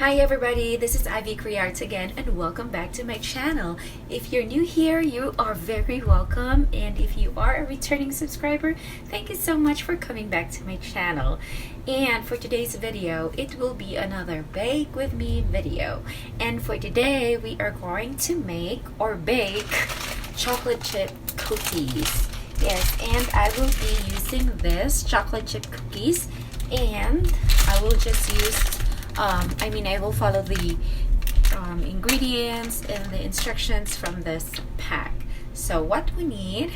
Hi everybody, this is Ivy Crearts again and welcome back to my channel. If you're new here, you are very welcome, and if you are a returning subscriber, thank you so much for coming back to my channel. And for today's video, it will be another bake with me video. And for today, we are going to make or bake chocolate chip cookies. Yes, and I will be using this chocolate chip cookies, and I will just use I will follow the ingredients and the instructions from this pack. So what we need,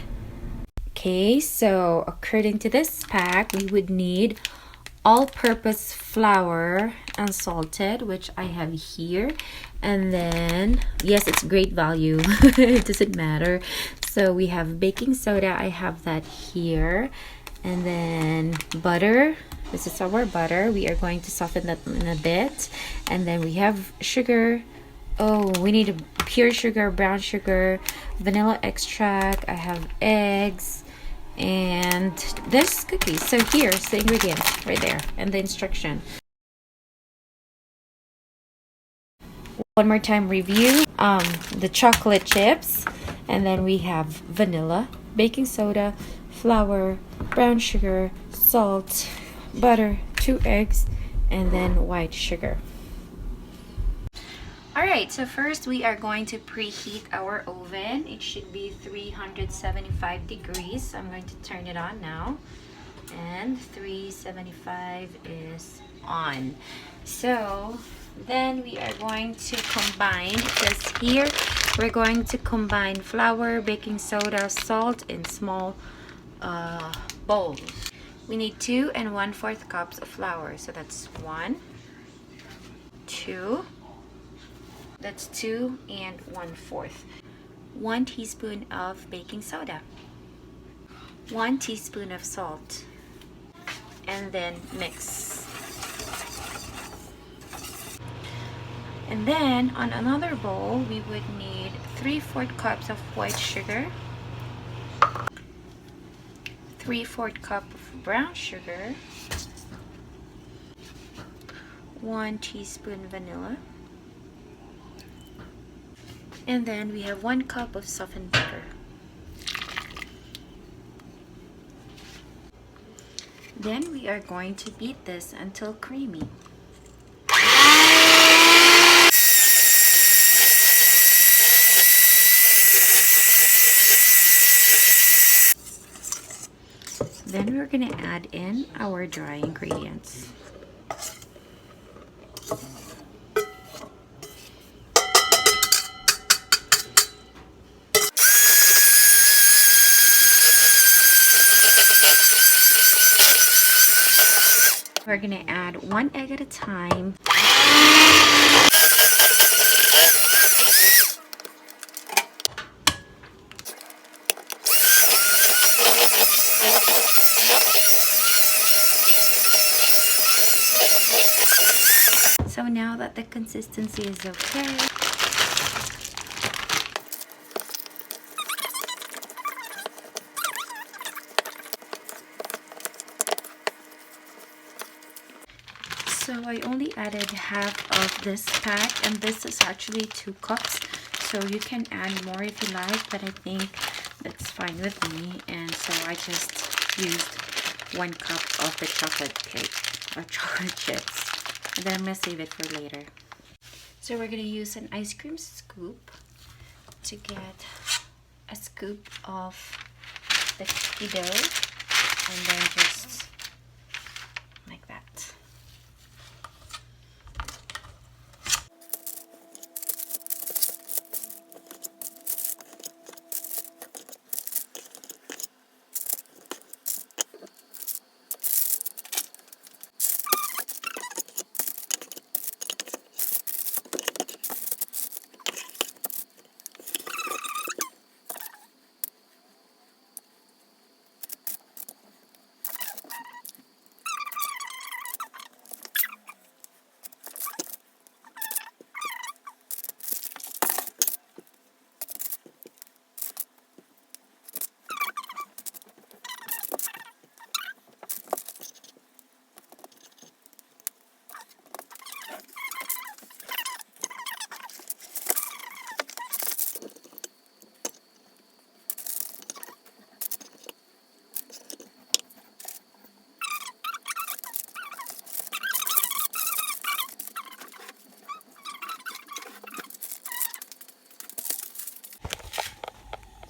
okay, so according to this pack, we would need all-purpose flour unsalted, which I have here, and then yes, it's great value. It doesn't matter. So we have baking soda, I have that here, and then butter. This is our butter. We are going to soften that in a bit. And then we have sugar. Oh, we need pure sugar, brown sugar, vanilla extract. I have eggs and this cookies. So here's the ingredients right there and the instruction. One more time review. The chocolate chips, and then we have vanilla, baking soda, flour, brown sugar, salt, butter, 2 eggs, and then white sugar. Alright, so first we are going to preheat our oven. It should be 375 degrees. I'm going to turn it on now. And 375 is on. So then we are going to combine, because here we're going to combine flour, baking soda, salt in small bowls. We need 2 1/4 cups of flour. So that's 1, 2. That's 2 1/4. 1 teaspoon of baking soda. 1 teaspoon of salt. And then mix. And then on another bowl, we would need 3/4 cups of white sugar. 3/4 cup of brown sugar, 1 teaspoon vanilla, and then we have 1 cup of softened butter. Then we are going to beat this until creamy. Then we're going to add in our dry ingredients. We're going to add 1 egg at a time. So now that the consistency is okay, so I only added half of this pack, and this is actually 2 cups. So you can add more if you like, but I think that's fine with me. And so I just used 1 cup of the chocolate cake or chocolate chips. And then I'm going to save it for later. So we're going to use an ice cream scoop to get a scoop of the cookie dough, and then just like that.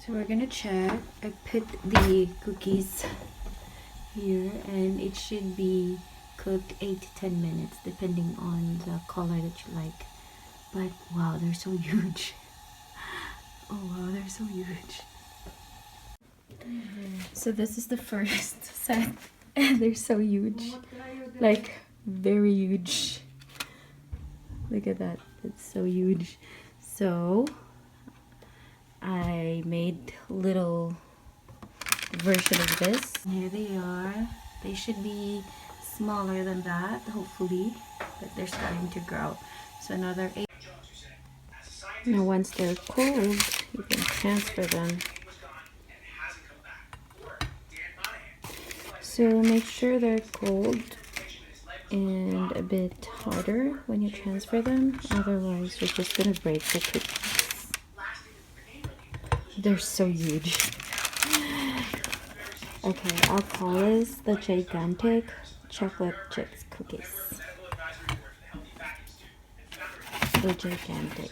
So we're gonna check. I put the cookies here and it should be cooked 8 to 10 minutes depending on the color that you like. But wow, they're so huge. Oh wow, they're so huge. So this is the first set and they're so huge, like very huge. Look at that, it's so huge. So I made little version of this. Here they are. They should be smaller than that, hopefully, but they're starting to grow. So another 8. Now once they're cold, you can transfer them. So make sure they're cold and a bit harder when you transfer them, otherwise you're just gonna break the cookies. They're so huge. Okay, I'll call this the gigantic chocolate chips cookies. The gigantic.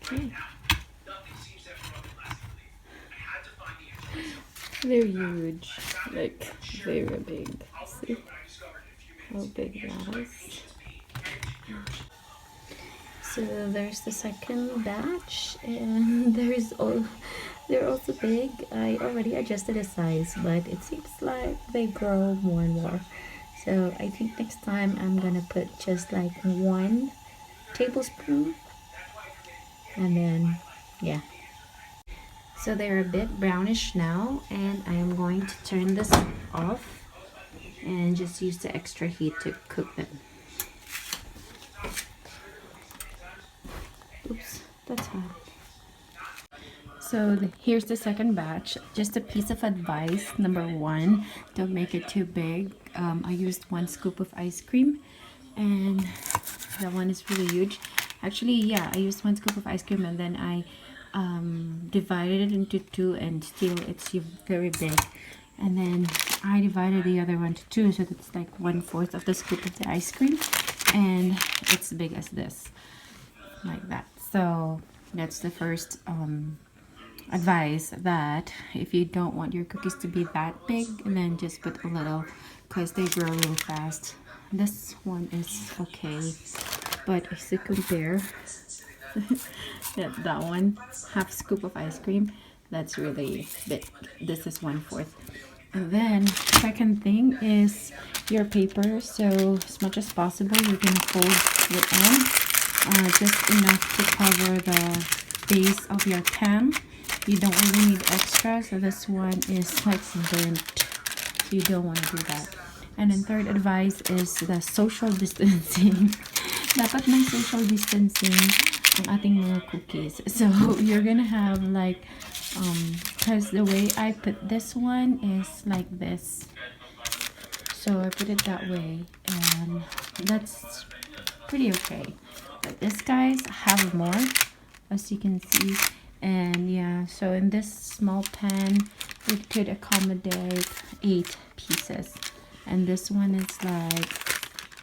Okay. They're huge, like very big. See how big that is? So there's the second batch, and they're also big. I already adjusted the size, but it seems like they grow more and more. So I think next time I'm gonna put just like 1 tablespoon, and then yeah. So they're a bit brownish now, and I am going to turn this off and just use the extra heat to cook them. Oops, that's hot. So here's the second batch. Just a piece of advice. Number 1, don't make it too big. I used 1 scoop of ice cream, and that one is really huge. Actually, yeah, I used 1 scoop of ice cream, and then I divided it into 2, and still it's very big. And then I divided the other one to 2, so that's like 1/4 of the scoop of the ice cream, and it's big as this, like that. So that's the first advice, that if you don't want your cookies to be that big, then just put a little, because they grow real fast. This one is okay, but if you compare that one, 1/2 scoop of ice cream, that's really big. This is 1/4. And then second thing is your paper. So as much as possible, you're gonna fold it on, just enough to cover the base of your pan. You don't really need extra, so this one is like burnt, so you don't want to do that. And then third advice is the social distancing. Dapat may social distancing ang ating mga cookies. So you're gonna have like because the way I put this one is like this, so I put it that way, and that's pretty okay. But this guys have more, as you can see. And yeah, so in this small pan it could accommodate 8 pieces, and this one is like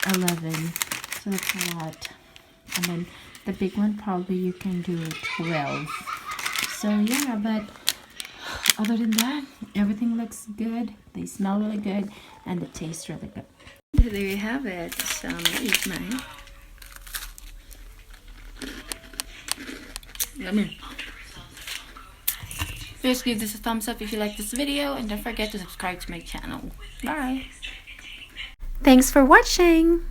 11, so that's a lot. And then the big one, probably you can do 12. So yeah, but other than that, everything looks good. They smell really good, and they taste really good. There you have it. So I'm gonna eat mine. Yummy. Please give this a thumbs up if you like this video, and don't forget to subscribe to my channel. Bye. Thanks for watching.